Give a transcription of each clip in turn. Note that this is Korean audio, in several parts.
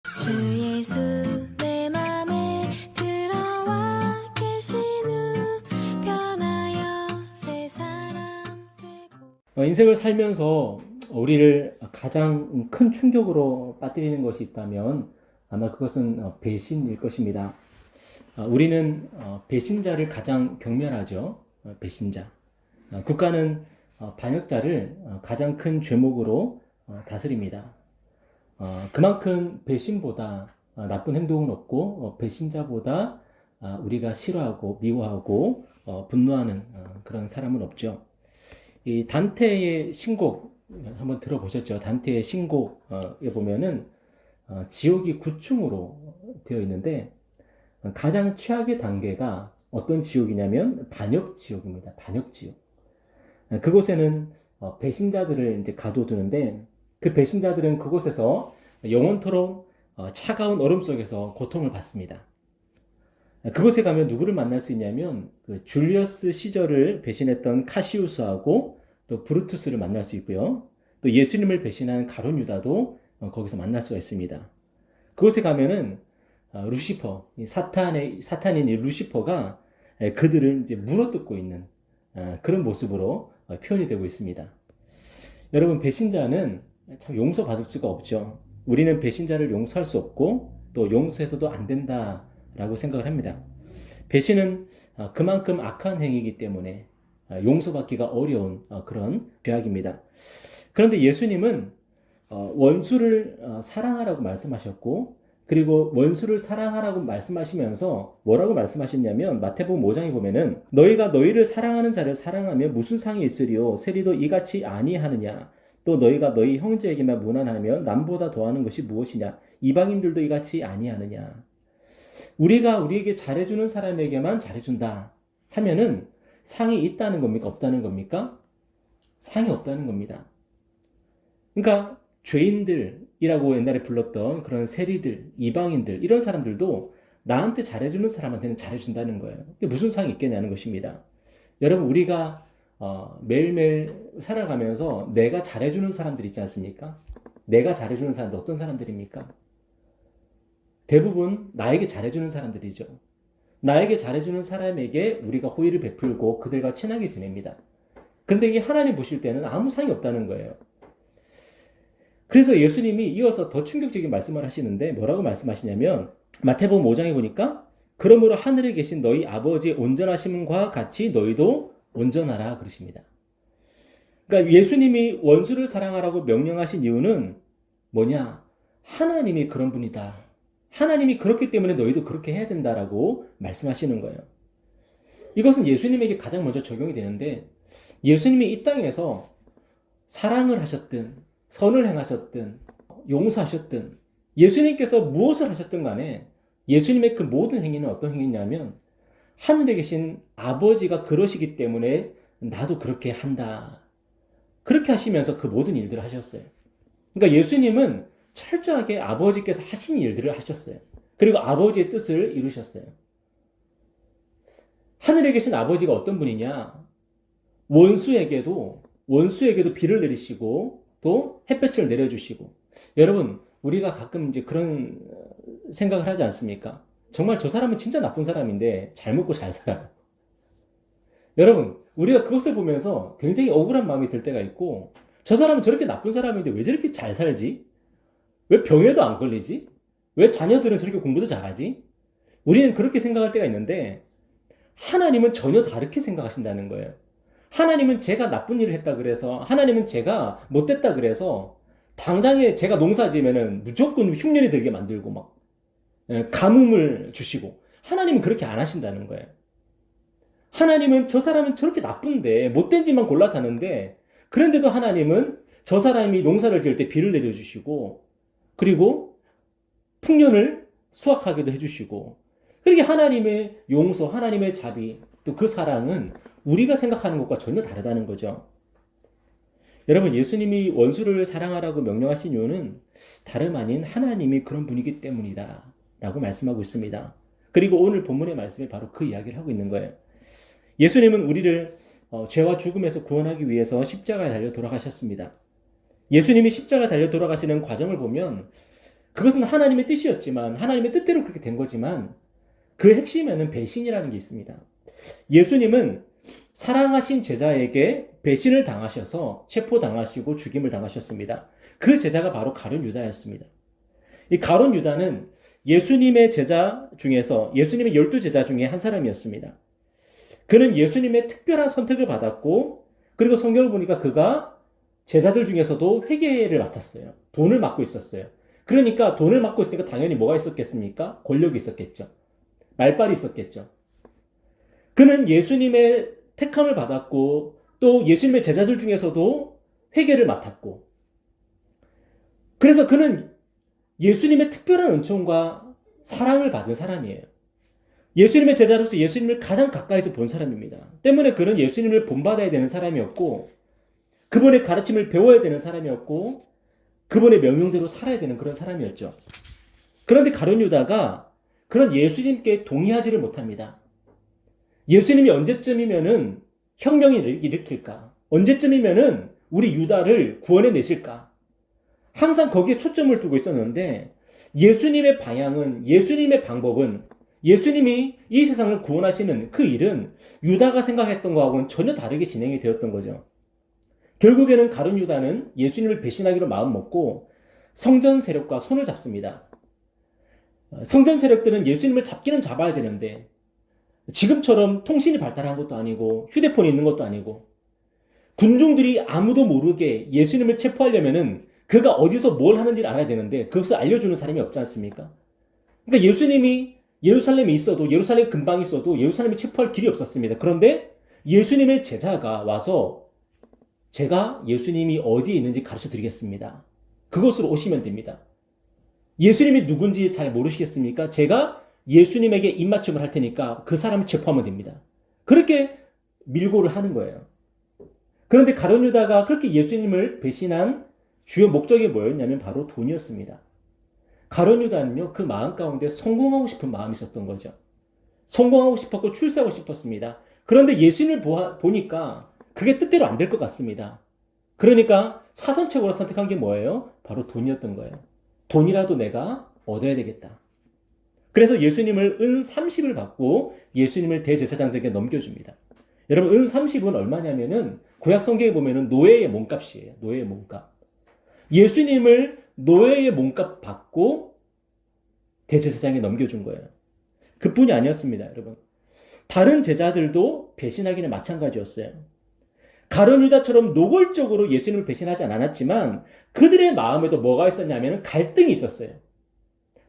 주 예수 내 맘에 들어와 계신 후 변하여 새 사람 되고. 인생을 살면서 우리를 가장 큰 충격으로 빠뜨리는 것이 있다면 아마 그것은 배신일 것입니다. 우리는 배신자를 가장 경멸하죠. 배신자. 국가는 반역자를 가장 큰 죄목으로 다스립니다. 그만큼 배신보다 나쁜 행동은 없고 배신자보다 우리가 싫어하고 미워하고 분노하는 그런 사람은 없죠. 이 단테의 신곡 한번 들어보셨죠? 단테의 신곡에 보면은 지옥이 9층으로 되어 있는데 가장 최악의 단계가 어떤 지옥이냐면 반역 지옥입니다. 반역 지옥. 그곳에는 배신자들을 이제 가둬두는데 그 배신자들은 그곳에서 영원토록 차가운 얼음 속에서 고통을 받습니다. 그곳에 가면 누구를 만날 수 있냐면 그 줄리어스 시저를 배신했던 카시우스하고 또 브루투스를 만날 수 있고요. 또 예수님을 배신한 가룟 유다도 거기서 만날 수가 있습니다. 그곳에 가면은 루시퍼, 사탄인 이 루시퍼가 그들을 이제 물어뜯고 있는 그런 모습으로 표현이 되고 있습니다. 여러분, 배신자는 참 용서받을 수가 없죠. 우리는 배신자를 용서할 수 없고 또 용서해서도 안 된다라고 생각을 합니다. 배신은 그만큼 악한 행위이기 때문에 용서받기가 어려운 그런 죄악입니다. 그런데 예수님은 원수를 사랑하라고 말씀하셨고, 그리고 원수를 사랑하라고 말씀하시면서 뭐라고 말씀하셨냐면 마태복음 5장에 보면은 너희가 너희를 사랑하는 자를 사랑하면 무슨 상이 있으리요 세리도 이같이 아니하느냐 또 너희가 너희 형제에게만 무난하면 남보다 더하는 것이 무엇이냐 이방인들도 이같이 아니하느냐. 우리가 우리에게 잘해주는 사람에게만 잘해준다 하면은 상이 있다는 겁니까? 없다는 겁니까? 상이 없다는 겁니다. 그러니까 죄인들이라고 옛날에 불렀던 그런 세리들, 이방인들 이런 사람들도 나한테 잘해주는 사람한테는 잘해준다는 거예요. 무슨 상이 있겠냐는 것입니다. 여러분, 우리가 매일매일 살아가면서 내가 잘해주는 사람들 있지 않습니까? 내가 잘해주는 사람들 어떤 사람들입니까? 대부분 나에게 잘해주는 사람들이죠. 나에게 잘해주는 사람에게 우리가 호의를 베풀고 그들과 친하게 지냅니다. 그런데 이게 하나님 보실 때는 아무 상이 없다는 거예요. 그래서 예수님이 이어서 더 충격적인 말씀을 하시는데 뭐라고 말씀하시냐면 마태복음 5장에 보니까 그러므로 하늘에 계신 너희 아버지의 온전하심과 같이 너희도 온전하라 그러십니다. 그러니까 예수님이 원수를 사랑하라고 명령하신 이유는 뭐냐? 하나님이 그런 분이다. 하나님이 그렇기 때문에 너희도 그렇게 해야 된다라고 말씀하시는 거예요. 이것은 예수님에게 가장 먼저 적용이 되는데 예수님이 이 땅에서 사랑을 하셨든 선을 행하셨든 용서하셨든 예수님께서 무엇을 하셨든 간에 예수님의 그 모든 행위는 어떤 행위냐면 하늘에 계신 아버지가 그러시기 때문에 나도 그렇게 한다. 그렇게 하시면서 그 모든 일들을 하셨어요. 그러니까 예수님은 철저하게 아버지께서 하신 일들을 하셨어요. 그리고 아버지의 뜻을 이루셨어요. 하늘에 계신 아버지가 어떤 분이냐? 원수에게도 비를 내리시고 또 햇볕을 내려주시고. 여러분, 우리가 가끔 이제 그런 생각을 하지 않습니까? 정말 저 사람은 진짜 나쁜 사람인데 잘 먹고 잘 살아요. 여러분, 우리가 그것을 보면서 굉장히 억울한 마음이 들 때가 있고 저 사람은 저렇게 나쁜 사람인데 왜 저렇게 잘 살지? 왜 병에도 안 걸리지? 왜 자녀들은 저렇게 공부도 잘하지? 우리는 그렇게 생각할 때가 있는데 하나님은 전혀 다르게 생각하신다는 거예요. 하나님은 제가 나쁜 일을 했다 그래서 하나님은 제가 못됐다 그래서 당장에 제가 농사 지으면은 무조건 흉년이 들게 만들고 막 가뭄을 주시고 하나님은 그렇게 안 하신다는 거예요. 하나님은 저 사람은 저렇게 나쁜데 못된 짓만 골라 사는데 그런데도 하나님은 저 사람이 농사를 지을 때 비를 내려주시고 그리고 풍년을 수확하기도 해주시고 그렇게 하나님의 용서, 하나님의 자비 또 그 사랑은 우리가 생각하는 것과 전혀 다르다는 거죠. 여러분, 예수님이 원수를 사랑하라고 명령하신 이유는 다름 아닌 하나님이 그런 분이기 때문이다 라고 말씀하고 있습니다. 그리고 오늘 본문의 말씀이 바로 그 이야기를 하고 있는 거예요. 예수님은 우리를 죄와 죽음에서 구원하기 위해서 십자가에 달려 돌아가셨습니다. 예수님이 십자가에 달려 돌아가시는 과정을 보면 그것은 하나님의 뜻이었지만 하나님의 뜻대로 그렇게 된 거지만 그 핵심에는 배신이라는 게 있습니다. 예수님은 사랑하신 제자에게 배신을 당하셔서 체포당하시고 죽임을 당하셨습니다. 그 제자가 바로 가룟 유다였습니다. 이 가룟 유다는 예수님의 제자 중에서 예수님의 12제자 중에 한 사람이었습니다. 그는 예수님의 특별한 선택을 받았고 그리고 성경을 보니까 그가 제자들 중에서도 회계를 맡았어요. 돈을 맡고 있었어요. 그러니까 돈을 맡고 있으니까 당연히 뭐가 있었겠습니까? 권력이 있었겠죠. 말빨이 있었겠죠. 그는 예수님의 택함을 받았고 또 예수님의 제자들 중에서도 회계를 맡았고 그래서 그는 예수님의 특별한 은총과 사랑을 받은 사람이에요. 예수님의 제자로서 예수님을 가장 가까이서 본 사람입니다. 때문에 그는 예수님을 본받아야 되는 사람이었고 그분의 가르침을 배워야 되는 사람이었고 그분의 명령대로 살아야 되는 그런 사람이었죠. 그런데 가룟 유다가 그런 예수님께 동의하지를 못합니다. 예수님이 언제쯤이면은 혁명을 일으킬까? 언제쯤이면은 우리 유다를 구원해 내실까? 항상 거기에 초점을 두고 있었는데 예수님의 방향은, 예수님의 방법은, 예수님이 이 세상을 구원하시는 그 일은 유다가 생각했던 것하고는 전혀 다르게 진행이 되었던 거죠. 결국에는 가룟 유다는 예수님을 배신하기로 마음먹고 성전 세력과 손을 잡습니다. 성전 세력들은 예수님을 잡기는 잡아야 되는데 지금처럼 통신이 발달한 것도 아니고 휴대폰이 있는 것도 아니고 군중들이 아무도 모르게 예수님을 체포하려면은 그가 어디서 뭘 하는지를 알아야 되는데 그것을 알려주는 사람이 없지 않습니까? 그러니까 예수님이 예루살렘에 있어도 예루살렘 근방에 있어도 예루살렘에 체포할 길이 없었습니다. 그런데 예수님의 제자가 와서 제가 예수님이 어디에 있는지 가르쳐 드리겠습니다. 그곳으로 오시면 됩니다. 예수님이 누군지 잘 모르시겠습니까? 제가 예수님에게 입맞춤을 할 테니까 그 사람을 체포하면 됩니다. 그렇게 밀고를 하는 거예요. 그런데 가룟 유다가 그렇게 예수님을 배신한 주요 목적이 뭐였냐면 바로 돈이었습니다. 가룟 유다는요, 그 마음 가운데 성공하고 싶은 마음이 있었던 거죠. 성공하고 싶었고 출세하고 싶었습니다. 그런데 예수님을 보니까 그게 뜻대로 안 될 것 같습니다. 그러니까 차선책으로 선택한 게 뭐예요? 바로 돈이었던 거예요. 돈이라도 내가 얻어야 되겠다. 그래서 예수님을 은 30을 받고 예수님을 대제사장들에게 넘겨줍니다. 여러분, 은 30은 얼마냐면은 구약 성경에 보면은 노예의 몸값이에요. 노예의 몸값. 예수님을 노예의 몸값 받고 대제사장에 넘겨준 거예요. 그뿐이 아니었습니다, 여러분. 다른 제자들도 배신하기는 마찬가지였어요. 가룟 유다처럼 노골적으로 예수님을 배신하지 않았지만 그들의 마음에도 뭐가 있었냐면 갈등이 있었어요.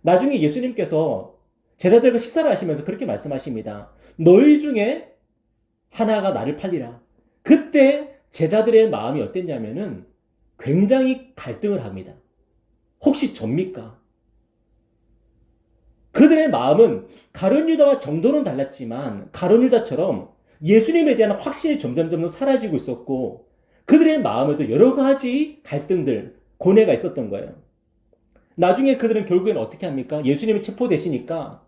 나중에 예수님께서 제자들과 식사를 하시면서 그렇게 말씀하십니다. 너희 중에 하나가 나를 팔리라. 그때 제자들의 마음이 어땠냐면은 굉장히 갈등을 합니다. 혹시 접니까? 그들의 마음은 가룟 유다와 정도는 달랐지만 가룟 유다처럼 예수님에 대한 확신이 점점 사라지고 있었고 그들의 마음에도 여러 가지 갈등들, 고뇌가 있었던 거예요. 나중에 그들은 결국에는 어떻게 합니까? 예수님이 체포되시니까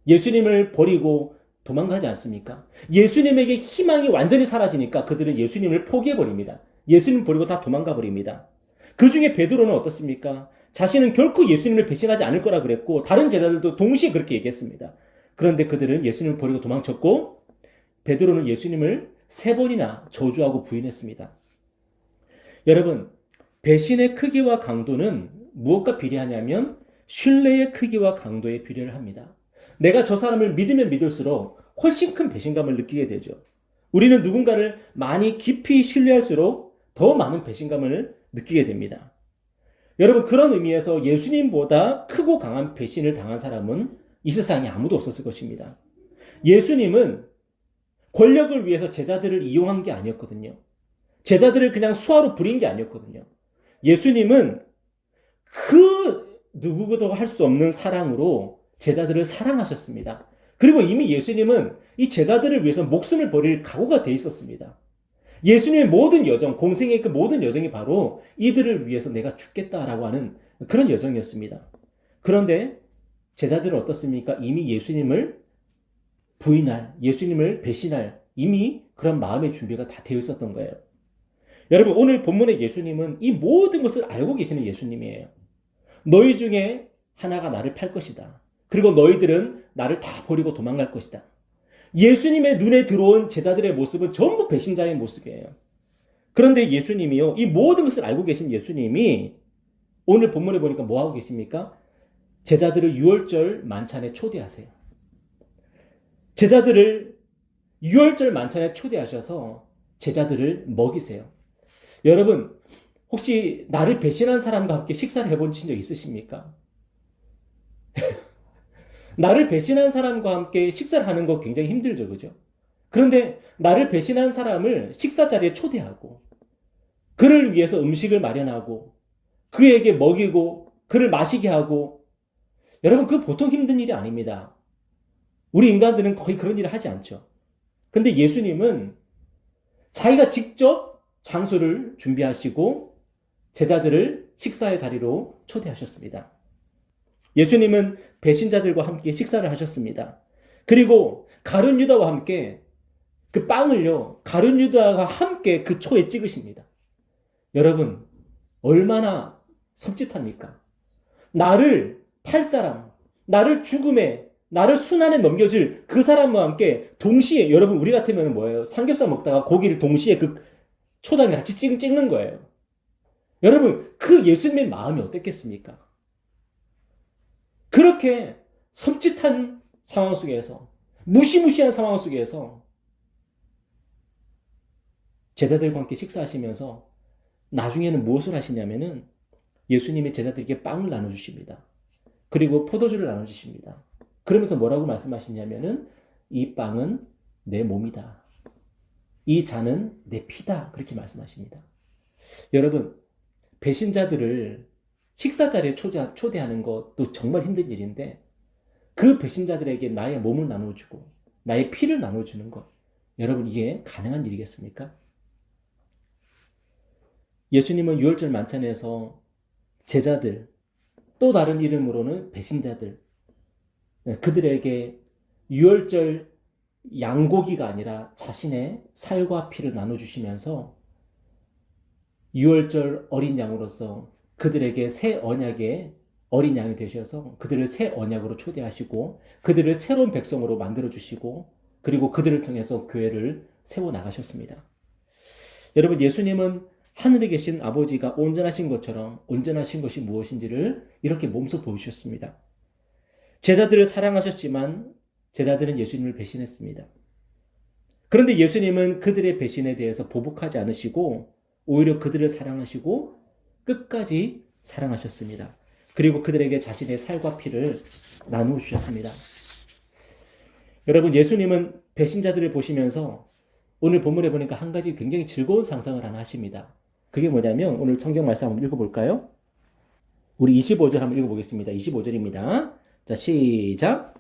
예수님을 버리고 도망가지 않습니까? 예수님에게 희망이 완전히 사라지니까 그들은 예수님을 포기해버립니다. 예수님 버리고 다 도망가 버립니다. 그 중에 베드로는 어떻습니까? 자신은 결코 예수님을 배신하지 않을 거라 그랬고 다른 제자들도 동시에 그렇게 얘기했습니다. 그런데 그들은 예수님을 버리고 도망쳤고 베드로는 예수님을 3번이나 저주하고 부인했습니다. 여러분, 배신의 크기와 강도는 무엇과 비례하냐면 신뢰의 크기와 강도에 비례를 합니다. 내가 저 사람을 믿으면 믿을수록 훨씬 큰 배신감을 느끼게 되죠. 우리는 누군가를 많이 깊이 신뢰할수록 더 많은 배신감을 느끼게 됩니다. 여러분, 그런 의미에서 예수님보다 크고 강한 배신을 당한 사람은 이 세상에 아무도 없었을 것입니다. 예수님은 권력을 위해서 제자들을 이용한 게 아니었거든요. 제자들을 그냥 수하로 부린 게 아니었거든요. 예수님은 그 누구도 할 수 없는 사랑으로 제자들을 사랑하셨습니다. 그리고 이미 예수님은 이 제자들을 위해서 목숨을 버릴 각오가 돼 있었습니다. 예수님의 모든 여정, 공생의 그 모든 여정이 바로 이들을 위해서 내가 죽겠다라고 하는 그런 여정이었습니다. 그런데 제자들은 어떻습니까? 이미 예수님을 부인할, 예수님을 배신할 이미 그런 마음의 준비가 다 되어 있었던 거예요. 여러분, 오늘 본문의 예수님은 이 모든 것을 알고 계시는 예수님이에요. 너희 중에 하나가 나를 팔 것이다. 그리고 너희들은 나를 다 버리고 도망갈 것이다. 예수님의 눈에 들어온 제자들의 모습은 전부 배신자의 모습이에요. 그런데 예수님이요, 이 모든 것을 알고 계신 예수님이 오늘 본문에 보니까 뭐 하고 계십니까? 제자들을 유월절 만찬에 초대하세요. 제자들을 유월절 만찬에 초대하셔서 제자들을 먹이세요. 여러분, 혹시 나를 배신한 사람과 함께 식사를 해본 적 있으십니까? 나를 배신한 사람과 함께 식사를 하는 거 굉장히 힘들죠, 그죠? 그런데 나를 배신한 사람을 식사 자리에 초대하고 그를 위해서 음식을 마련하고 그에게 먹이고 그를 마시게 하고, 여러분, 그 보통 힘든 일이 아닙니다. 우리 인간들은 거의 그런 일을 하지 않죠. 근데 예수님은 자기가 직접 장소를 준비하시고 제자들을 식사의 자리로 초대하셨습니다. 예수님은 배신자들과 함께 식사를 하셨습니다. 그리고 가룟 유다와 함께 그 빵을요, 가룟 유다와 함께 그 초에 찍으십니다. 여러분, 얼마나 섬찟합니까? 나를 팔 사람, 나를 죽음에, 나를 순환에 넘겨줄 그 사람과 함께 동시에, 여러분, 우리 같으면 뭐예요? 삼겹살 먹다가 고기를 동시에 그 초장에 같이 찍는 거예요. 여러분, 그 예수님의 마음이 어땠겠습니까? 그렇게 섬찟한 상황 속에서, 무시무시한 상황 속에서 제자들과 함께 식사하시면서 나중에는 무엇을 하시냐면은 예수님의 제자들에게 빵을 나눠주십니다. 그리고 포도주를 나눠주십니다. 그러면서 뭐라고 말씀하시냐면은 이 빵은 내 몸이다. 이 잔은 내 피다. 그렇게 말씀하십니다. 여러분, 배신자들을 식사 자리에 초대하는 것도 정말 힘든 일인데 그 배신자들에게 나의 몸을 나눠주고 나의 피를 나눠주는 것, 여러분, 이게 가능한 일이겠습니까? 예수님은 유월절 만찬에서 제자들, 또 다른 이름으로는 배신자들, 그들에게 유월절 양고기가 아니라 자신의 살과 피를 나눠주시면서 유월절 어린 양으로서 그들에게 새 언약의 어린 양이 되셔서 그들을 새 언약으로 초대하시고 그들을 새로운 백성으로 만들어주시고 그리고 그들을 통해서 교회를 세워나가셨습니다. 여러분, 예수님은 하늘에 계신 아버지가 온전하신 것처럼 온전하신 것이 무엇인지를 이렇게 몸소 보여주셨습니다. 제자들을 사랑하셨지만 제자들은 예수님을 배신했습니다. 그런데 예수님은 그들의 배신에 대해서 보복하지 않으시고 오히려 그들을 사랑하시고 끝까지 사랑하셨습니다. 그리고 그들에게 자신의 살과 피를 나누어 주셨습니다. 여러분, 예수님은 배신자들을 보시면서 오늘 본문에 보니까 한 가지 굉장히 즐거운 상상을 하나 하십니다. 그게 뭐냐면 오늘 성경 말씀 한번 읽어볼까요? 우리 25절 한번 읽어보겠습니다. 25절입니다. 자, 시작.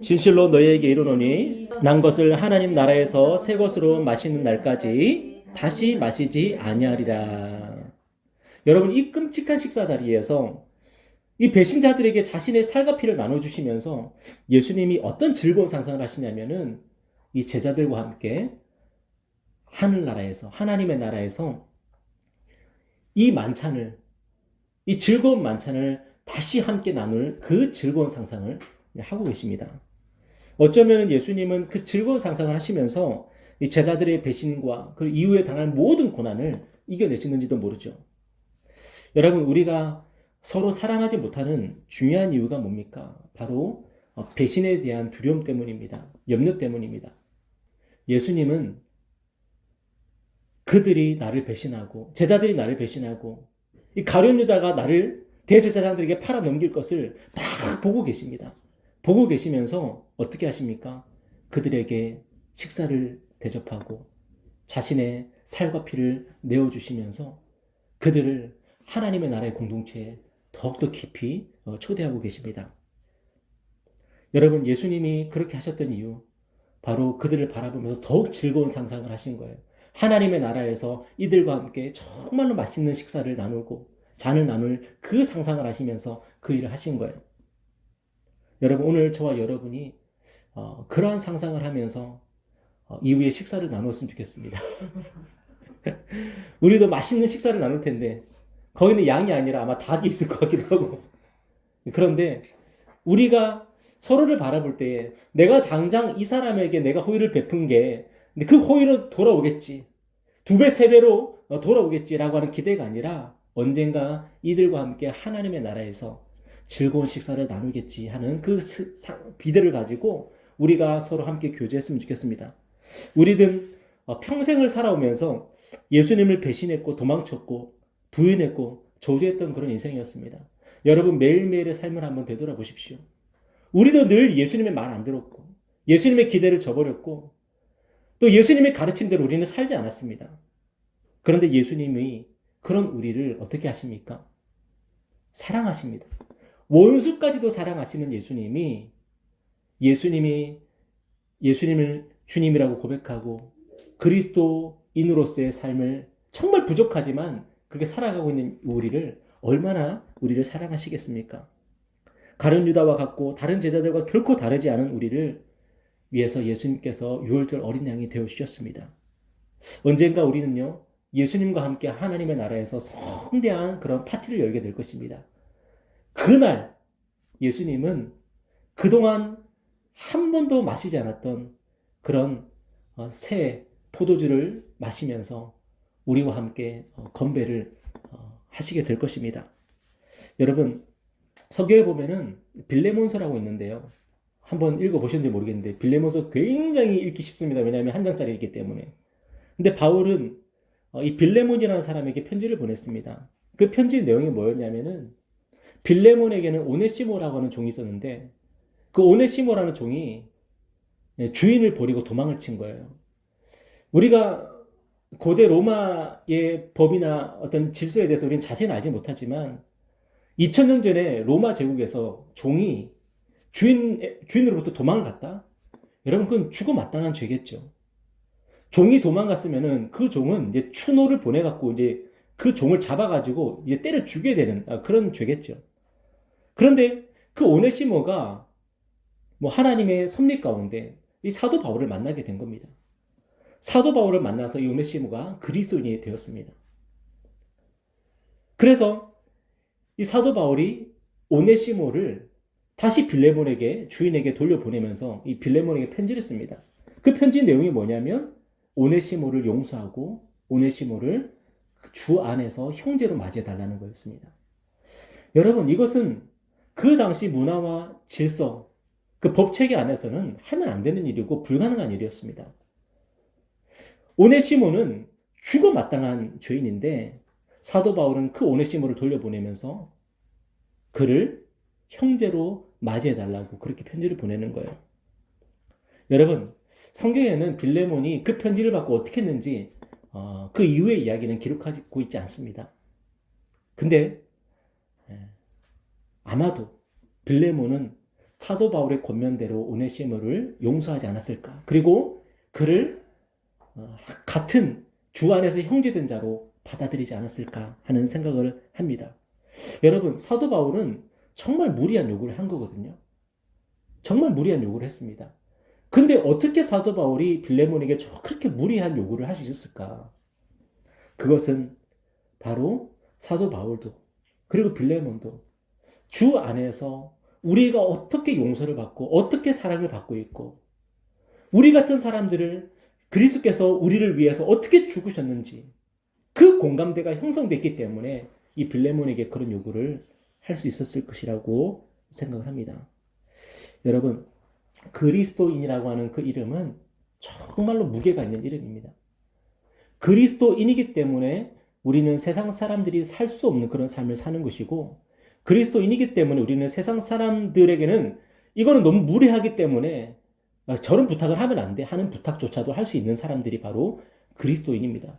진실로 너희에게 이르노니 난 것을 하나님 나라에서 새 것으로 마시는 날까지 다시 마시지 아니하리라. 여러분, 이 끔찍한 식사 자리에서 이 배신자들에게 자신의 살과 피를 나눠주시면서 예수님이 어떤 즐거운 상상을 하시냐면은 이 제자들과 함께 하늘나라에서, 하나님의 나라에서 이 만찬을, 이 즐거운 만찬을 다시 함께 나눌 그 즐거운 상상을 하고 계십니다. 어쩌면 예수님은 그 즐거운 상상을 하시면서 이 제자들의 배신과 그 이후에 당할 모든 고난을 이겨내시는지도 모르죠. 여러분, 우리가 서로 사랑하지 못하는 중요한 이유가 뭡니까? 바로 배신에 대한 두려움 때문입니다. 염려 때문입니다. 예수님은 그들이 나를 배신하고 제자들이 나를 배신하고 이 가룟 유다가 나를 대제사장들에게 팔아 넘길 것을 다 보고 계십니다. 보고 계시면서 어떻게 하십니까? 그들에게 식사를 대접하고 자신의 살과 피를 내어주시면서 그들을 하나님의 나라의 공동체에 더욱더 깊이 초대하고 계십니다. 여러분, 예수님이 그렇게 하셨던 이유, 바로 그들을 바라보면서 더욱 즐거운 상상을 하신 거예요. 하나님의 나라에서 이들과 함께 정말로 맛있는 식사를 나누고 잔을 나눌 그 상상을 하시면서 그 일을 하신 거예요. 여러분, 오늘 저와 여러분이 그러한 상상을 하면서 이후에 식사를 나누었으면 좋겠습니다. 우리도 맛있는 식사를 나눌 텐데 거기는 양이 아니라 아마 닭이 있을 것 같기도 하고 그런데 우리가 서로를 바라볼 때에 내가 당장 이 사람에게 내가 호의를 베푼 게 근데 그 호의로 돌아오겠지. 두 배, 세 배로 돌아오겠지라고 하는 기대가 아니라 언젠가 이들과 함께 하나님의 나라에서 즐거운 식사를 나누겠지 하는 그 기대를 가지고 우리가 서로 함께 교제했으면 좋겠습니다. 우리는 평생을 살아오면서 예수님을 배신했고 도망쳤고 부인했고 저주했던 그런 인생이었습니다. 여러분 매일매일의 삶을 한번 되돌아보십시오. 우리도 늘 예수님의 말 안 들었고 예수님의 기대를 저버렸고 또 예수님의 가르친 대로 우리는 살지 않았습니다. 그런데 예수님이 그런 우리를 어떻게 하십니까? 사랑하십니다. 원수까지도 사랑하시는 예수님을 주님이라고 고백하고 그리스도인으로서의 삶을 정말 부족하지만 그렇게 살아가고 있는 얼마나 우리를 사랑하시겠습니까? 가룟 유다와 같고 다른 제자들과 결코 다르지 않은 우리를 위해서 예수님께서 유월절 어린 양이 되어 주셨습니다. 언젠가 우리는요, 예수님과 함께 하나님의 나라에서 성대한 그런 파티를 열게 될 것입니다. 그날 예수님은 그동안 한 번도 마시지 않았던 그런 새 포도주를 마시면서 우리와 함께 건배를 하시게 될 것입니다. 여러분, 서기에 보면은 빌레몬서라고 있는데요. 한번 읽어보셨는지 모르겠는데 빌레몬서 굉장히 읽기 쉽습니다. 왜냐하면 한 장짜리이기 때문에. 근데 바울은 이 빌레몬이라는 사람에게 편지를 보냈습니다. 그 편지 내용이 뭐였냐면은 빌레몬에게는 오네시모라고 하는 종이 있었는데 그 오네시모라는 종이 주인을 버리고 도망을 친 거예요. 우리가 고대 로마의 법이나 어떤 질서에 대해서 우리는 자세히 알지 못하지만 2000년 전에 로마 제국에서 종이 주인으로부터 도망을 갔다? 여러분, 그건 죽어 마땅한 죄겠죠. 종이 도망갔으면은 그 종은 이제 추노를 보내갖고 이제 그 종을 잡아가지고 이제 때려 죽여야 되는 그런 죄겠죠. 그런데 그 오네시모가 뭐 하나님의 섭리 가운데 이 사도 바울을 만나게 된 겁니다. 사도 바울을 만나서 이 오네시모가 그리스도인이 되었습니다. 그래서 이 사도 바울이 오네시모를 다시 빌레몬에게 주인에게 돌려보내면서 이 빌레몬에게 편지를 씁니다. 그 편지 내용이 뭐냐면 오네시모를 용서하고 오네시모를 주 안에서 형제로 맞이해달라는 거였습니다. 여러분, 이것은 그 당시 문화와 질서, 그 법체계 안에서는 하면 안 되는 일이고 불가능한 일이었습니다. 오네시모는 죽어 마땅한 죄인인데 사도 바울은 그 오네시모를 돌려보내면서 그를 형제로 맞이해달라고 그렇게 편지를 보내는 거예요. 여러분, 성경에는 빌레몬이 그 편지를 받고 어떻게 했는지 그 이후의 이야기는 기록하고 있지 않습니다. 근데 아마도 빌레몬은 사도 바울의 권면대로 오네시모를 용서하지 않았을까? 그리고 그를 같은 주 안에서 형제된 자로 받아들이지 않았을까 하는 생각을 합니다. 여러분, 사도 바울은 정말 무리한 요구를 한 거거든요. 정말 무리한 요구를 했습니다. 근데 어떻게 사도 바울이 빌레몬에게 그렇게 무리한 요구를 할 수 있었을까? 그것은 바로 사도 바울도 그리고 빌레몬도 주 안에서 우리가 어떻게 용서를 받고 어떻게 사랑을 받고 있고 우리 같은 사람들을 그리스도께서 우리를 위해서 어떻게 죽으셨는지 그 공감대가 형성됐기 때문에 이 빌레몬에게 그런 요구를 할 수 있었을 것이라고 생각을 합니다. 여러분, 그리스도인이라고 하는 그 이름은 정말로 무게가 있는 이름입니다. 그리스도인이기 때문에 우리는 세상 사람들이 살 수 없는 그런 삶을 사는 것이고 그리스도인이기 때문에 우리는 세상 사람들에게는 이거는 너무 무례하기 때문에 저런 부탁을 하면 안 돼 하는 부탁조차도 할 수 있는 사람들이 바로 그리스도인입니다.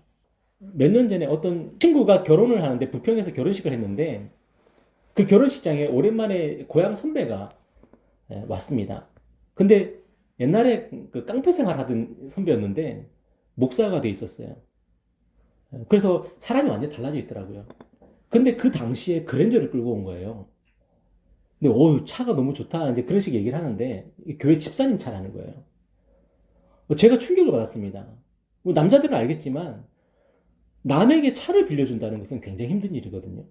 몇 년 전에 어떤 친구가 결혼을 하는데 부평에서 결혼식을 했는데 그 결혼식장에 오랜만에 고향 선배가 왔습니다. 근데 옛날에 그 깡패 생활하던 선배였는데 목사가 돼 있었어요. 그래서 사람이 완전히 달라져 있더라고요. 근데 그 당시에 그랜저를 끌고 온 거예요. 근데 차가 너무 좋다 이제 그런 식 얘기를 하는데 교회 집사님 차라는 거예요. 제가 충격을 받았습니다. 남자들은 알겠지만 남에게 차를 빌려준다는 것은 굉장히 힘든 일이거든요.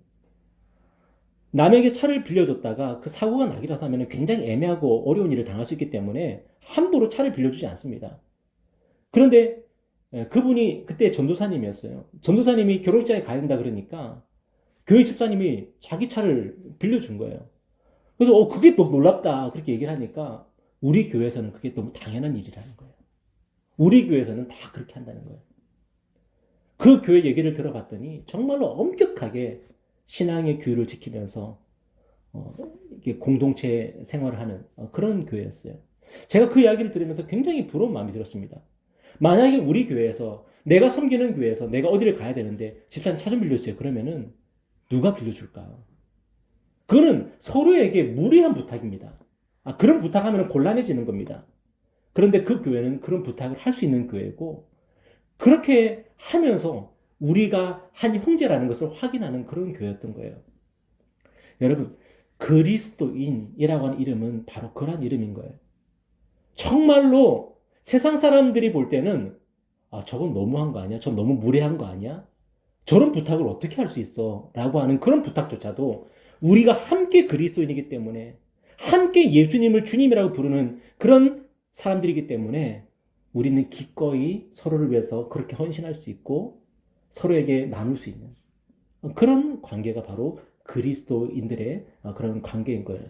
남에게 차를 빌려줬다가 그 사고가 나기라도 하면 굉장히 애매하고 어려운 일을 당할 수 있기 때문에 함부로 차를 빌려주지 않습니다. 그런데 그분이 그때 전도사님이었어요. 전도사님이 결혼식장에 가야 된다 그러니까 교회 집사님이 자기 차를 빌려준 거예요. 그래서 그게 너무 놀랍다 그렇게 얘기를 하니까 우리 교회에서는 그게 너무 당연한 일이라는 거예요. 우리 교회에서는 다 그렇게 한다는 거예요. 그 교회 얘기를 들어봤더니 정말로 엄격하게 신앙의 규율을 지키면서 이렇게 공동체 생활을 하는 그런 교회였어요. 제가 그 이야기를 들으면서 굉장히 부러운 마음이 들었습니다. 만약에 우리 교회에서 내가 섬기는 교회에서 내가 어디를 가야 되는데 집사님 차 좀 빌려주세요. 그러면은 누가 빌려줄까? 그거는 서로에게 무리한 부탁입니다. 그런 부탁하면 곤란해지는 겁니다. 그런데 그 교회는 그런 부탁을 할 수 있는 교회고 그렇게 하면서 우리가 한 형제라는 것을 확인하는 그런 교회였던 거예요. 여러분, 그리스도인이라고 하는 이름은 바로 그런 이름인 거예요. 정말로 세상 사람들이 볼 때는 저건 너무한 거 아니야? 저 너무 무례한 거 아니야? 저런 부탁을 어떻게 할 수 있어? 라고 하는 그런 부탁조차도 우리가 함께 그리스도인이기 때문에 함께 예수님을 주님이라고 부르는 그런 사람들이기 때문에 우리는 기꺼이 서로를 위해서 그렇게 헌신할 수 있고 서로에게 나눌 수 있는 그런 관계가 바로 그리스도인들의 그런 관계인 거예요.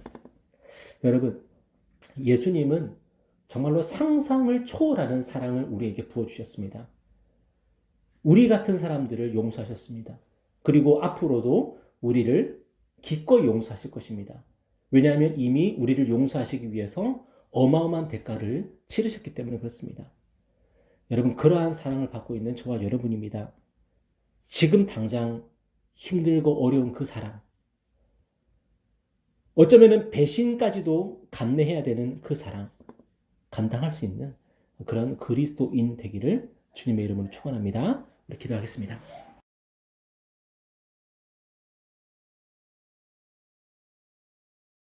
여러분, 예수님은 정말로 상상을 초월하는 사랑을 우리에게 부어주셨습니다. 우리 같은 사람들을 용서하셨습니다. 그리고 앞으로도 우리를 기꺼이 용서하실 것입니다. 왜냐하면 이미 우리를 용서하시기 위해서 어마어마한 대가를 치르셨기 때문에 그렇습니다. 여러분, 그러한 사랑을 받고 있는 저와 여러분입니다. 지금 당장 힘들고 어려운 그 사랑, 어쩌면 배신까지도 감내해야 되는 그 사랑, 감당할 수 있는 그런 그리스도인 되기를 주님의 이름으로 축원합니다. 우리 기도하겠습니다.